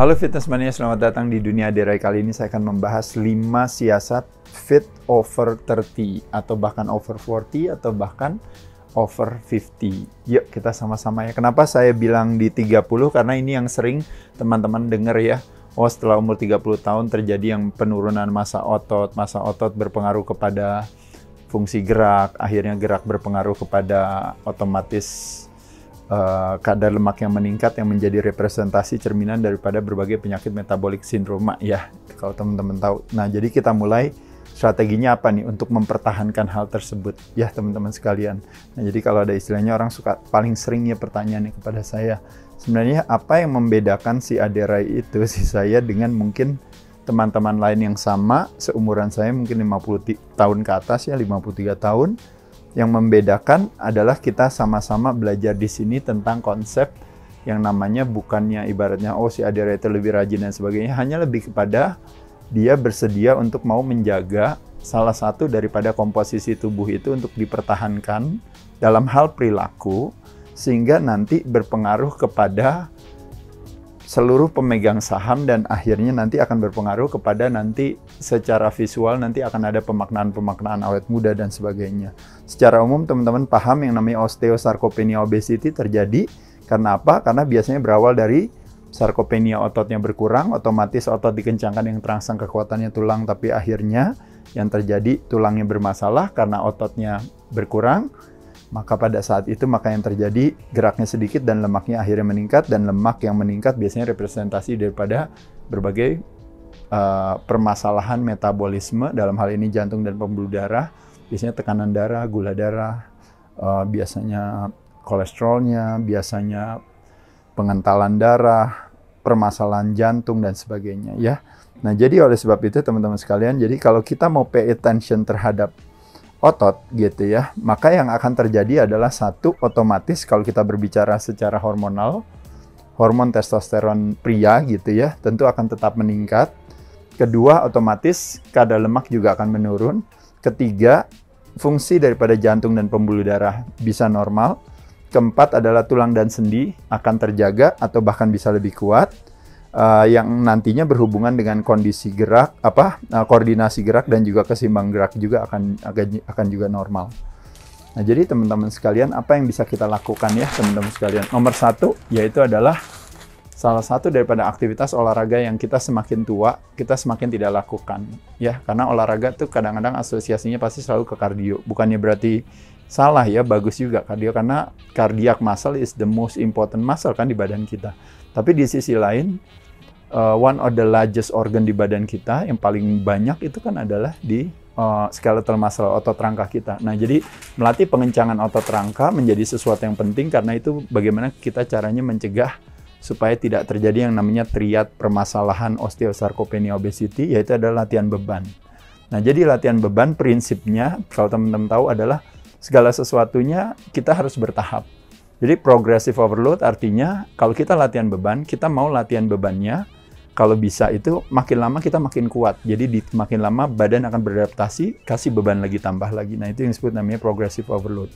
Halo Fitness Mania, selamat datang di Dunia Derai. Kali ini saya akan membahas 5 siasat fit over 30 atau bahkan over 40 atau bahkan over 50. Yuk kita sama-sama ya. Kenapa saya bilang di 30? Karena ini yang sering teman-teman dengar ya. Oh, setelah umur 30 tahun terjadi yang penurunan massa otot berpengaruh kepada fungsi gerak, akhirnya gerak berpengaruh kepada otomatis kadar lemak yang meningkat yang menjadi representasi cerminan daripada berbagai penyakit metabolik sindroma ya, kalau teman-teman tahu. Nah, jadi kita mulai strateginya apa nih untuk mempertahankan hal tersebut ya teman-teman sekalian. Nah, jadi kalau ada istilahnya orang suka paling sering ya pertanyaannya kepada saya, sebenarnya apa yang membedakan si Aderai itu, si saya dengan mungkin teman-teman lain yang sama, seumuran saya mungkin 50 tahun ke atas ya, 53 tahun. Yang membedakan adalah kita sama-sama belajar di sini tentang konsep yang namanya bukannya ibaratnya oh si Aderai itu lebih rajin dan sebagainya, hanya lebih kepada dia bersedia untuk mau menjaga salah satu daripada komposisi tubuh itu untuk dipertahankan dalam hal perilaku sehingga nanti berpengaruh kepada seluruh pemegang saham dan akhirnya nanti akan berpengaruh kepada nanti secara visual nanti akan ada pemaknaan-pemaknaan awet muda dan sebagainya. Secara umum teman-teman paham yang namanya osteosarcopenia obesity terjadi karena apa? Karena biasanya berawal dari sarkopenia ototnya berkurang, otomatis otot dikencangkan yang terangsang kekuatannya tulang, tapi akhirnya yang terjadi tulangnya bermasalah karena ototnya berkurang. Maka pada saat itu maka yang terjadi geraknya sedikit dan lemaknya akhirnya meningkat, dan lemak yang meningkat biasanya representasi daripada berbagai permasalahan metabolisme, dalam hal ini jantung dan pembuluh darah, biasanya tekanan darah, gula darah, biasanya kolesterolnya, biasanya pengentalan darah, permasalahan jantung dan sebagainya ya. Nah, jadi oleh sebab itu teman-teman sekalian, jadi kalau kita mau pay attention terhadap otot gitu ya, maka yang akan terjadi adalah satu, otomatis kalau kita berbicara secara hormonal, hormon testosteron pria gitu ya, tentu akan tetap meningkat. Kedua, otomatis kadar lemak juga akan menurun. Ketiga, fungsi daripada jantung dan pembuluh darah bisa normal. Keempat adalah tulang dan sendi akan terjaga atau bahkan bisa lebih kuat. Yang nantinya berhubungan dengan kondisi gerak, koordinasi gerak dan juga keseimbangan gerak juga akan juga normal. Nah, jadi teman-teman sekalian, apa yang bisa kita lakukan ya teman-teman sekalian? Nomor satu, yaitu adalah salah satu daripada aktivitas olahraga yang kita semakin tua, kita semakin tidak lakukan. Ya, karena olahraga tuh kadang-kadang asosiasinya pasti selalu ke kardio. Bukannya berarti salah ya, bagus juga kardio, karena cardiac muscle is the most important muscle kan di badan kita. Tapi di sisi lain, one of the largest organ di badan kita yang paling banyak itu kan adalah di skeletal muscle, otot rangka kita. Nah, jadi melatih pengencangan otot rangka menjadi sesuatu yang penting karena itu bagaimana kita caranya mencegah supaya tidak terjadi yang namanya triad permasalahan osteosarcopenia obesity, yaitu adalah latihan beban. Nah, jadi latihan beban prinsipnya kalau teman-teman tahu adalah segala sesuatunya kita harus bertahap. Jadi progressive overload artinya kalau kita latihan beban, kita mau latihan bebannya, kalau bisa itu makin lama kita makin kuat. Jadi makin lama badan akan beradaptasi, kasih beban lagi, tambah lagi. Nah, itu yang disebut namanya progressive overload.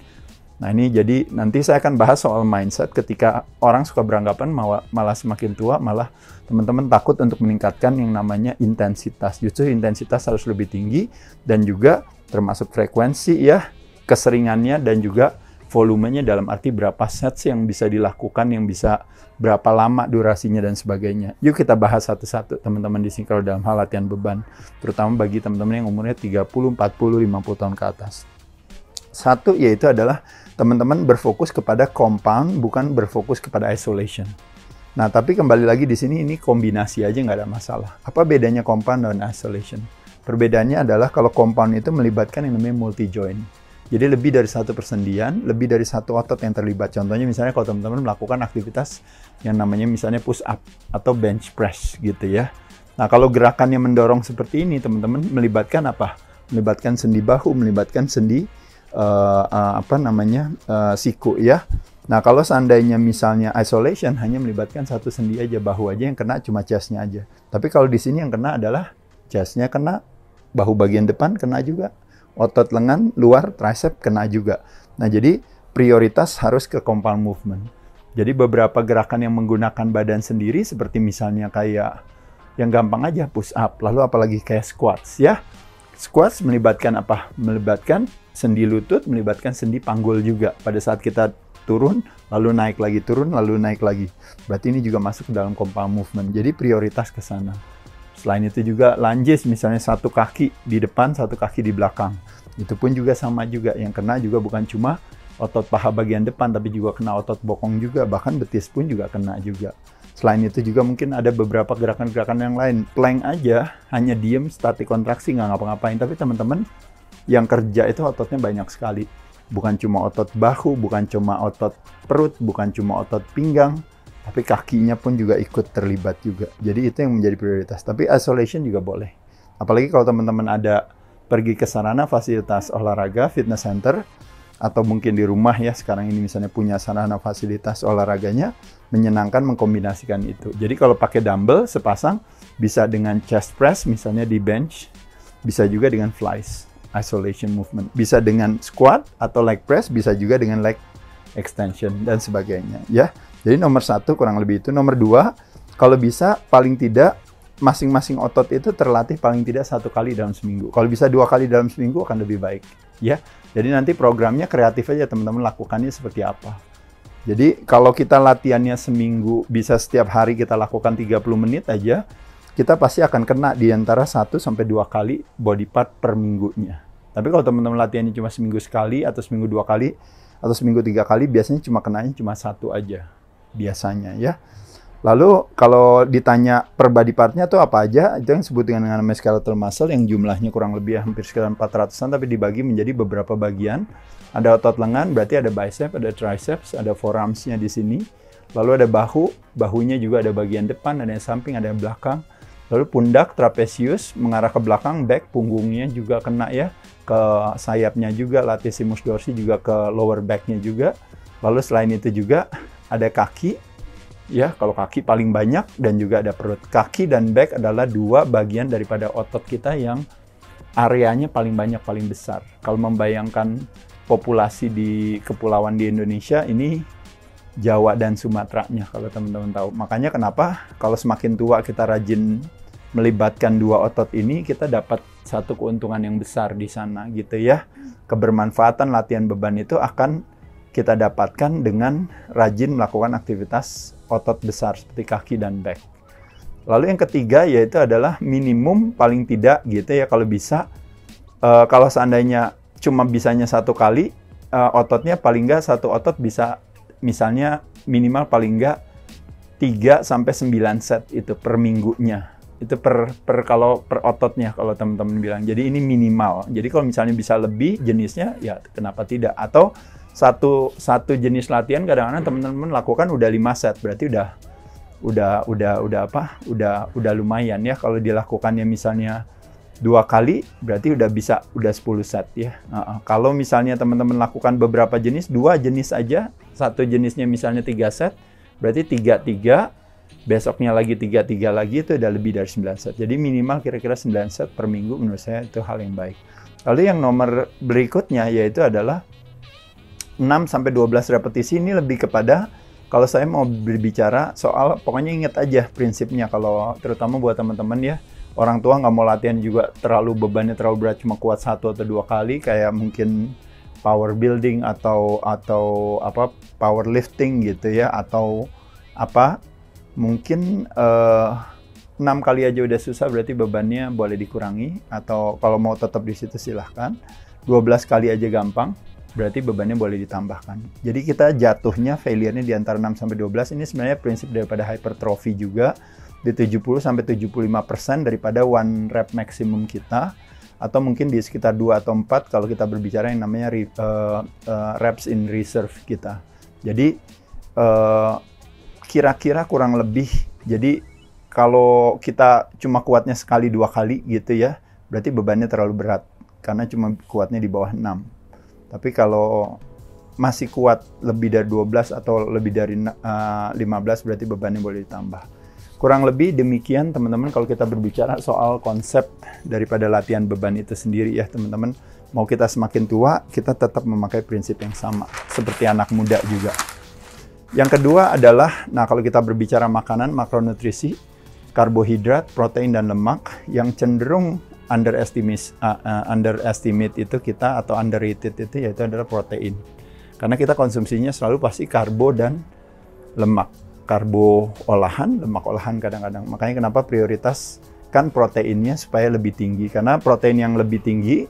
Nah, ini jadi nanti saya akan bahas soal mindset ketika orang suka beranggapan malah semakin tua, malah teman-teman takut untuk meningkatkan yang namanya intensitas. Justru intensitas harus lebih tinggi dan juga termasuk frekuensi ya, keseringannya dan juga volumenya, dalam arti berapa sets yang bisa dilakukan, yang bisa berapa lama durasinya dan sebagainya. Yuk kita bahas satu-satu teman-teman di sini kalau dalam hal latihan beban, terutama bagi teman-teman yang umurnya 30, 40, 50 tahun ke atas. Satu yaitu adalah teman-teman berfokus kepada compound, bukan berfokus kepada isolation. Nah, tapi kembali lagi di sini ini kombinasi aja nggak ada masalah. Apa bedanya compound dan isolation? Perbedaannya adalah kalau compound itu melibatkan yang namanya multi joint. Jadi lebih dari satu persendian, lebih dari satu otot yang terlibat. Contohnya misalnya kalau teman-teman melakukan aktivitas yang namanya misalnya push up atau bench press gitu ya. Nah, kalau gerakannya mendorong seperti ini, teman-teman melibatkan apa? Melibatkan sendi bahu, melibatkan sendi siku ya. Nah, kalau seandainya misalnya isolation hanya melibatkan satu sendi aja, bahu aja yang kena, cuma chest-nya aja. Tapi kalau di sini yang kena adalah chest-nya kena, bahu bagian depan kena juga. Otot lengan luar tricep kena juga. Nah, jadi prioritas harus ke compound movement. Jadi beberapa gerakan yang menggunakan badan sendiri seperti misalnya kayak yang gampang aja push up, lalu apalagi kayak squats ya. Squats melibatkan apa? Melibatkan sendi lutut, melibatkan sendi panggul juga. Pada saat kita turun, lalu naik lagi, turun, lalu naik lagi. Berarti ini juga masuk ke dalam compound movement. Jadi prioritas ke sana. Selain itu juga lunges, misalnya satu kaki di depan, satu kaki di belakang. Itu pun juga sama juga. Yang kena juga bukan cuma otot paha bagian depan, tapi juga kena otot bokong juga, bahkan betis pun juga kena juga. Selain itu juga mungkin ada beberapa gerakan-gerakan yang lain. Plank aja, hanya diem, statik kontraksi, nggak ngapa-ngapain. Tapi teman-teman yang kerja itu ototnya banyak sekali. Bukan cuma otot bahu, bukan cuma otot perut, bukan cuma otot pinggang, tapi kakinya pun juga ikut terlibat juga. Jadi itu yang menjadi prioritas. Tapi isolation juga boleh. Apalagi kalau teman-teman ada pergi ke sarana fasilitas olahraga, fitness center, atau mungkin di rumah ya, sekarang ini misalnya punya sarana fasilitas olahraganya, menyenangkan mengkombinasikan itu. Jadi kalau pakai dumbbell sepasang, bisa dengan chest press misalnya di bench, bisa juga dengan flies, isolation movement. Bisa dengan squat atau leg press, bisa juga dengan leg extension dan sebagainya ya. Jadi nomor 1 kurang lebih itu. Nomor 2, kalau bisa paling tidak masing-masing otot itu terlatih paling tidak 1 kali dalam seminggu. Kalau bisa 2 kali dalam seminggu akan lebih baik ya. Jadi nanti programnya kreatif aja teman-teman, lakukannya seperti apa. Jadi kalau kita latihannya seminggu, bisa setiap hari kita lakukan 30 menit aja, kita pasti akan kena di antara 1 sampai 2 kali body part per minggunya. Tapi kalau teman-teman latihannya cuma seminggu sekali, atau seminggu 2 kali, atau seminggu 3 kali, biasanya kenanya cuma 1 aja. Biasanya ya. Lalu kalau ditanya per body part-nya tuh apa aja, itu yang disebut dengan namanya skeletal muscle, yang jumlahnya kurang lebih hampir sekitar 400-an, tapi dibagi menjadi beberapa bagian. Ada otot lengan, berarti ada bicep, ada triceps, ada forearms-nya di sini. Lalu ada bahu, bahunya juga ada bagian depan, ada yang samping, ada yang belakang. Lalu pundak, trapezius, mengarah ke belakang, back, punggungnya juga kena ya, ke sayapnya juga, latissimus dorsi juga ke lower back-nya juga. Lalu selain itu juga ada kaki. Ya, kalau kaki paling banyak, dan juga ada perut. Kaki dan back adalah 2 bagian daripada otot kita yang areanya paling banyak, paling besar. Kalau membayangkan populasi di kepulauan di Indonesia, ini Jawa dan Sumateranya kalau teman-teman tahu. Makanya kenapa kalau semakin tua kita rajin melibatkan 2 otot ini, kita dapat satu keuntungan yang besar di sana gitu ya. Kebermanfaatan latihan beban itu akan kita dapatkan dengan rajin melakukan aktivitas otot besar seperti kaki dan back. Lalu yang ketiga yaitu adalah minimum paling tidak gitu ya, kalau bisa kalau seandainya cuma bisanya 1 kali, ototnya paling nggak satu otot bisa misalnya minimal paling nggak 3 sampai 9 set itu per minggunya. Itu per ototnya kalau teman-teman bilang. Jadi ini minimal. Jadi kalau misalnya bisa lebih jenisnya ya kenapa tidak, atau satu jenis latihan kadang-kadang teman-teman lakukan udah 5 set, berarti udah lumayan ya. Kalau dilakukannya misalnya 2 kali, berarti udah 10 set ya. Kalau misalnya teman-teman lakukan beberapa jenis, 2 jenis aja, satu jenisnya misalnya 3 set, berarti 3-3, besoknya lagi 3-3 lagi, itu udah lebih dari 9 set. Jadi minimal kira-kira 9 set per minggu, menurut saya itu hal yang baik. Lalu yang nomor berikutnya yaitu adalah 6-12 repetisi. Ini lebih kepada, kalau saya mau berbicara soal, pokoknya ingat aja prinsipnya, kalau terutama buat teman-teman ya, orang tua nggak mau latihan juga bebannya terlalu berat, cuma kuat 1 atau 2 kali, kayak mungkin power building atau power lifting gitu ya, atau mungkin 6 kali aja udah susah, berarti bebannya boleh dikurangi, atau kalau mau tetap di situ silahkan. 12 kali aja gampang, berarti bebannya boleh ditambahkan. Jadi kita jatuhnya, failure-nya di antara 6-12, ini sebenarnya prinsip daripada hypertrophy juga, di 70-75% daripada 1 rep maksimum kita, atau mungkin di sekitar 2 atau 4 kalau kita berbicara yang namanya reps in reserve kita. Jadi kira-kira kurang lebih, jadi kalau kita cuma kuatnya sekali 2 kali gitu ya, berarti bebannya terlalu berat, karena cuma kuatnya di bawah 6. Tapi kalau masih kuat lebih dari 12 atau lebih dari 15, berarti bebannya boleh ditambah. Kurang lebih demikian teman-teman kalau kita berbicara soal konsep daripada latihan beban itu sendiri ya teman-teman. Mau kita semakin tua, kita tetap memakai prinsip yang sama. Seperti anak muda juga. Yang kedua adalah, nah kalau kita berbicara makanan, makronutrisi, karbohidrat, protein, dan lemak, yang cenderung underestimate itu kita, atau underrated itu, yaitu adalah protein. Karena kita konsumsinya selalu pasti karbo dan lemak. Karbo olahan, lemak olahan kadang-kadang. Makanya kenapa prioritaskan proteinnya supaya lebih tinggi. Karena protein yang lebih tinggi,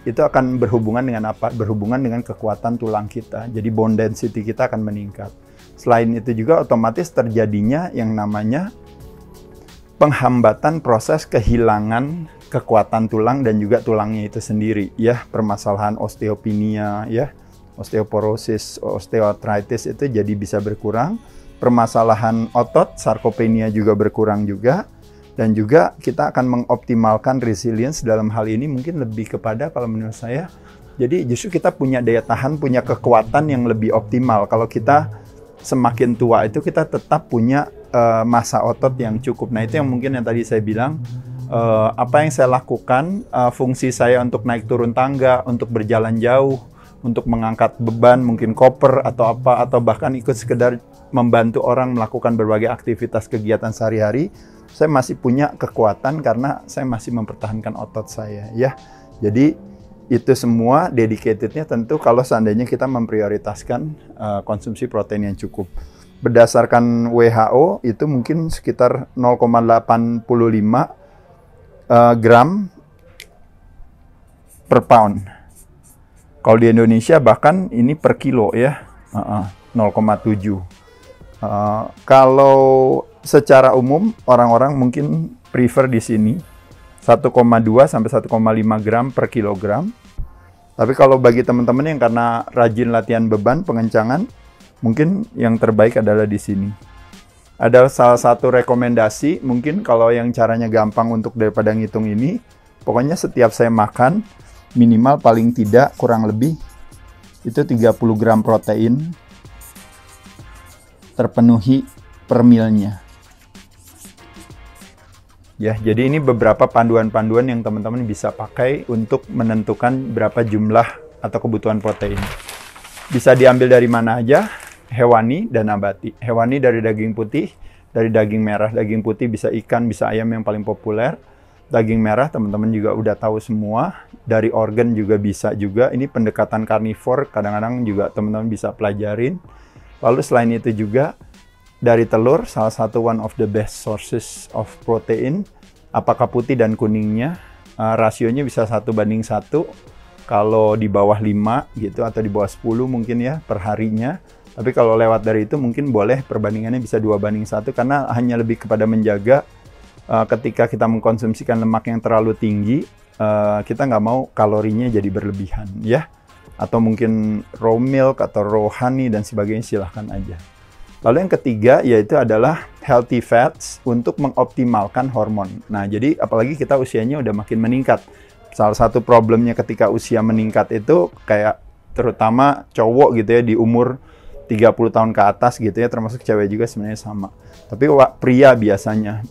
itu akan berhubungan dengan apa? Berhubungan dengan kekuatan tulang kita. Jadi bone density kita akan meningkat. Selain itu juga otomatis terjadinya yang namanya penghambatan proses kehilangan kekuatan tulang dan juga tulangnya itu sendiri. Ya, permasalahan osteopenia, ya, osteoporosis, osteoartritis itu jadi bisa berkurang. Permasalahan otot, sarkopenia juga berkurang juga. Dan juga kita akan mengoptimalkan resilience dalam hal ini mungkin lebih kepada kalau menurut saya. Jadi justru kita punya daya tahan, punya kekuatan yang lebih optimal. Kalau kita semakin tua itu kita tetap punya massa otot yang cukup. Nah itu yang mungkin yang tadi saya bilang, apa yang saya lakukan, fungsi saya untuk naik turun tangga, untuk berjalan jauh, untuk mengangkat beban, mungkin koper atau apa, atau bahkan ikut sekedar membantu orang melakukan berbagai aktivitas kegiatan sehari-hari, saya masih punya kekuatan karena saya masih mempertahankan otot saya, ya. Jadi itu semua dedicatednya tentu kalau seandainya kita memprioritaskan konsumsi protein yang cukup. Berdasarkan WHO itu mungkin sekitar 0,85 gram per pound. Kalau di Indonesia bahkan ini per kilo ya, 0,7. Kalau secara umum orang-orang mungkin prefer di sini 1,2 sampai 1,5 gram per kilogram. Tapi kalau bagi teman-teman yang karena rajin latihan beban, pengencangan, mungkin yang terbaik adalah di sini. Ada salah satu rekomendasi, mungkin kalau yang caranya gampang untuk daripada ngitung ini, pokoknya setiap saya makan, minimal paling tidak kurang lebih itu 30 gram protein terpenuhi per mealnya. Ya, jadi ini beberapa panduan-panduan yang teman-teman bisa pakai untuk menentukan berapa jumlah atau kebutuhan protein. Bisa diambil dari mana aja, hewani dan nabati. Hewani dari daging putih, dari daging merah. Daging putih bisa ikan, bisa ayam yang paling populer. Daging merah teman-teman juga udah tahu semua. Dari organ juga bisa juga. Ini pendekatan karnivor, kadang-kadang juga teman-teman bisa pelajarin. Lalu selain itu juga dari telur, salah satu one of the best sources of protein. Apakah putih dan kuningnya, rasionya bisa 1:1. Kalau di bawah 5 gitu, atau di bawah 10 mungkin ya per harinya. Tapi kalau lewat dari itu mungkin boleh perbandingannya bisa 2:1, karena hanya lebih kepada menjaga ketika kita mengkonsumsikan lemak yang terlalu tinggi, kita nggak mau kalorinya jadi berlebihan ya. Atau mungkin raw milk atau raw honey dan sebagainya, silahkan aja. Lalu yang ketiga yaitu adalah healthy fats untuk mengoptimalkan hormon. Nah, jadi apalagi kita usianya udah makin meningkat. Salah satu problemnya ketika usia meningkat itu kayak terutama cowok gitu ya di umur 30 tahun ke atas gitu ya, termasuk cewek juga sebenarnya sama. Tapi pria biasanya,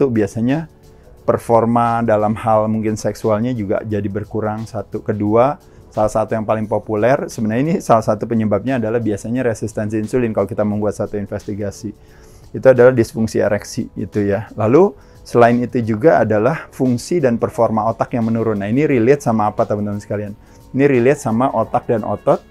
biasanya performa dalam hal mungkin seksualnya juga jadi berkurang. Satu, kedua, salah satu yang paling populer, sebenarnya ini salah satu penyebabnya adalah biasanya resistensi insulin kalau kita membuat satu investigasi. Itu adalah disfungsi ereksi itu ya. Lalu selain itu juga adalah fungsi dan performa otak yang menurun. Nah ini relate sama apa teman-teman sekalian? Ini relate sama otak dan otot.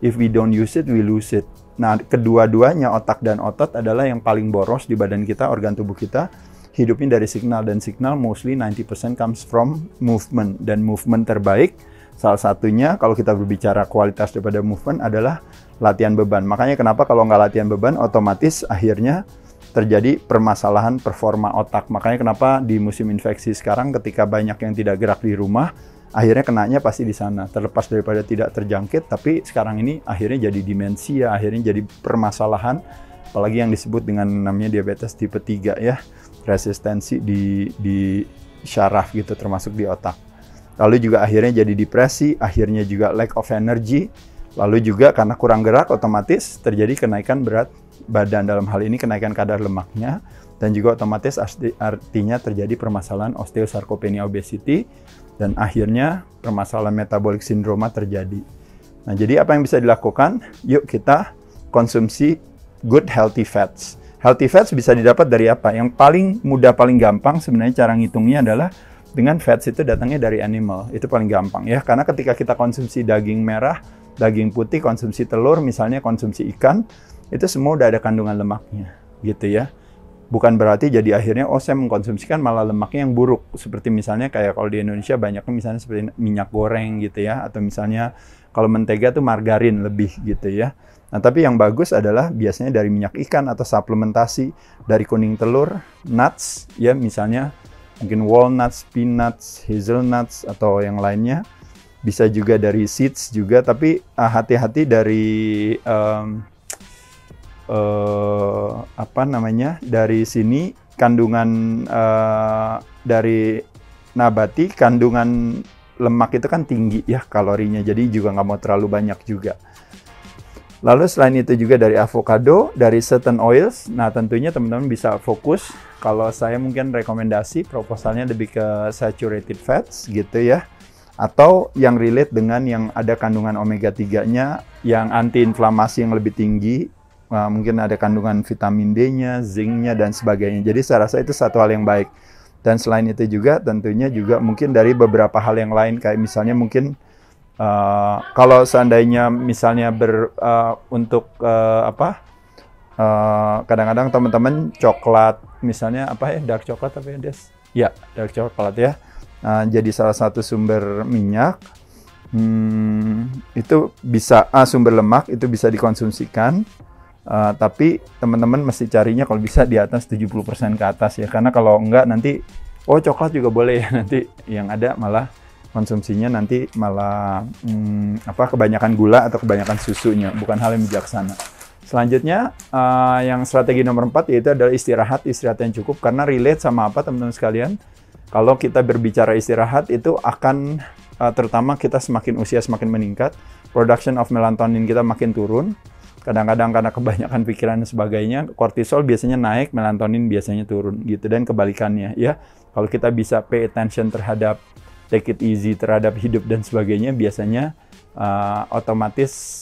If we don't use it, we lose it. Nah kedua-duanya otak dan otot adalah yang paling boros di badan kita, organ tubuh kita. Hidupnya dari signal, dan signal mostly 90% comes from movement. Dan movement terbaik, salah satunya kalau kita berbicara kualitas daripada movement adalah latihan beban. Makanya kenapa kalau nggak latihan beban, otomatis akhirnya terjadi permasalahan performa otak. Makanya kenapa di musim infeksi sekarang ketika banyak yang tidak gerak di rumah, akhirnya kenanya pasti di sana. Terlepas daripada tidak terjangkit, tapi sekarang ini akhirnya jadi demensia, akhirnya jadi permasalahan, apalagi yang disebut dengan namanya diabetes tipe 3 ya, resistensi di syaraf gitu, termasuk di otak. Lalu juga akhirnya jadi depresi, akhirnya juga lack of energy, lalu juga karena kurang gerak otomatis terjadi kenaikan berat badan, dalam hal ini kenaikan kadar lemaknya, dan juga otomatis artinya terjadi permasalahan osteosarkopenia obesity, dan akhirnya permasalahan metabolic syndrome terjadi. Nah jadi apa yang bisa dilakukan? Yuk kita konsumsi good healthy fats. Healthy fats bisa didapat dari apa? Yang paling mudah, paling gampang sebenarnya cara ngitungnya adalah dengan fats itu datangnya dari animal. Itu paling gampang ya. Karena ketika kita konsumsi daging merah, daging putih, konsumsi telur, misalnya konsumsi ikan, itu semua udah ada kandungan lemaknya gitu ya. Bukan berarti jadi akhirnya saya mengkonsumsikan malah lemaknya yang buruk. Seperti misalnya kayak kalau di Indonesia banyaknya misalnya seperti minyak goreng gitu ya. Atau misalnya kalau mentega tuh margarin lebih gitu ya. Nah, tapi yang bagus adalah biasanya dari minyak ikan atau suplementasi dari kuning telur, nuts, ya misalnya mungkin walnuts, peanuts, hazelnuts, atau yang lainnya. Bisa juga dari seeds juga, tapi hati-hati dari dari sini kandungan dari nabati, kandungan lemak itu kan tinggi ya kalorinya, jadi juga nggak mau terlalu banyak juga. Lalu selain itu juga dari avocado, dari certain oils. Nah tentunya teman-teman bisa fokus. Kalau saya mungkin rekomendasi proposalnya lebih ke saturated fats gitu ya. Atau yang relate dengan yang ada kandungan omega 3-nya, yang anti-inflamasi yang lebih tinggi. Mungkin ada kandungan vitamin D-nya, zinc-nya, dan sebagainya. Jadi saya rasa itu satu hal yang baik. Dan selain itu juga tentunya juga mungkin dari beberapa hal yang lain. Kayak misalnya mungkin kalau seandainya misalnya kadang-kadang teman-teman coklat misalnya dark coklat apa ya Des? Ya, dark coklat ya. Jadi salah satu sumber minyak itu bisa sumber lemak itu bisa dikonsumsikan. Tapi teman-teman mesti carinya kalau bisa di atas 70% ke atas ya. Karena kalau enggak nanti coklat juga boleh ya, nanti yang ada malah konsumsinya nanti malah kebanyakan gula atau kebanyakan susunya, bukan hal yang bijaksana. Selanjutnya yang strategi nomor 4 yaitu adalah istirahat yang cukup, karena relate sama apa teman-teman sekalian? Kalau kita berbicara istirahat itu akan terutama kita semakin usia semakin meningkat, production of melatonin kita makin turun. Kadang-kadang karena kebanyakan pikiran dan sebagainya, kortisol biasanya naik, melatonin biasanya turun gitu, dan kebalikannya ya. Kalau kita bisa pay attention terhadap take it easy terhadap hidup dan sebagainya, biasanya otomatis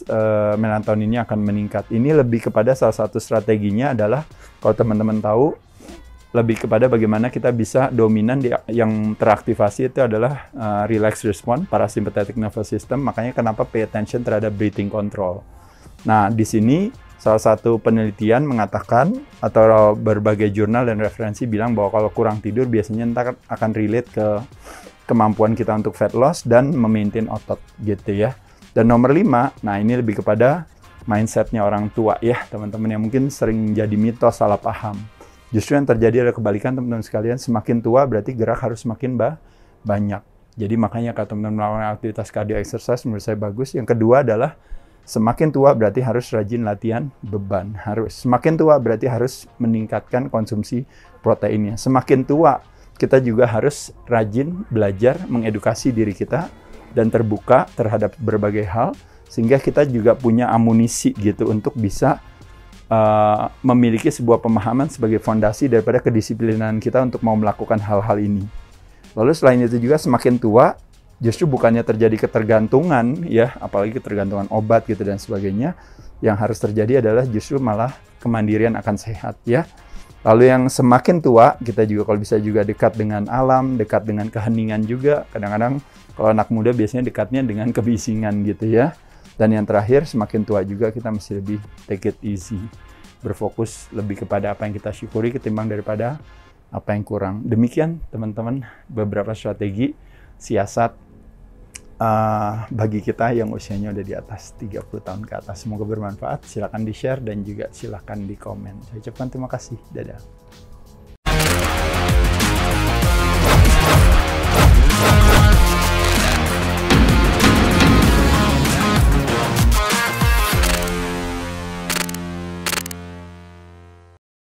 melatoninnya akan meningkat. Ini lebih kepada salah satu strateginya adalah kalau teman-teman tahu lebih kepada bagaimana kita bisa dominan yang teraktivasi itu adalah relax response, parasympathetic nervous system. Makanya kenapa pay attention terhadap breathing control. Nah, di sini salah satu penelitian mengatakan atau berbagai jurnal dan referensi bilang bahwa kalau kurang tidur biasanya ntar akan relate ke kemampuan kita untuk fat loss dan memaintain otot gitu ya. Dan nomor 5, nah ini lebih kepada mindsetnya orang tua ya teman-teman, yang mungkin sering jadi mitos, salah paham. Justru yang terjadi adalah kebalikan teman-teman sekalian, semakin tua berarti gerak harus semakin banyak. Jadi makanya kalau teman-teman melakukan aktivitas cardio exercise menurut saya bagus. Yang kedua adalah semakin tua berarti harus rajin latihan beban. Semakin tua berarti harus meningkatkan konsumsi proteinnya. Semakin tua kita juga harus rajin belajar mengedukasi diri kita dan terbuka terhadap berbagai hal, sehingga kita juga punya amunisi gitu untuk bisa memiliki sebuah pemahaman sebagai fondasi daripada kedisiplinan kita untuk mau melakukan hal-hal ini. Lalu selain itu juga semakin tua justru bukannya terjadi ketergantungan ya, apalagi ketergantungan obat gitu dan sebagainya. Yang harus terjadi adalah justru malah kemandirian akan sehat ya. Lalu yang semakin tua, kita juga kalau bisa juga dekat dengan alam, dekat dengan keheningan juga. Kadang-kadang kalau anak muda biasanya dekatnya dengan kebisingan gitu ya. Dan yang terakhir, semakin tua juga kita mesti lebih take it easy. Berfokus lebih kepada apa yang kita syukuri ketimbang daripada apa yang kurang. Demikian teman-teman beberapa strategi siasat bagi kita yang usianya udah di atas 30 tahun ke atas. Semoga bermanfaat. Silakan di-share dan juga silakan di komen. Saya ucapkan terima kasih. Dadah.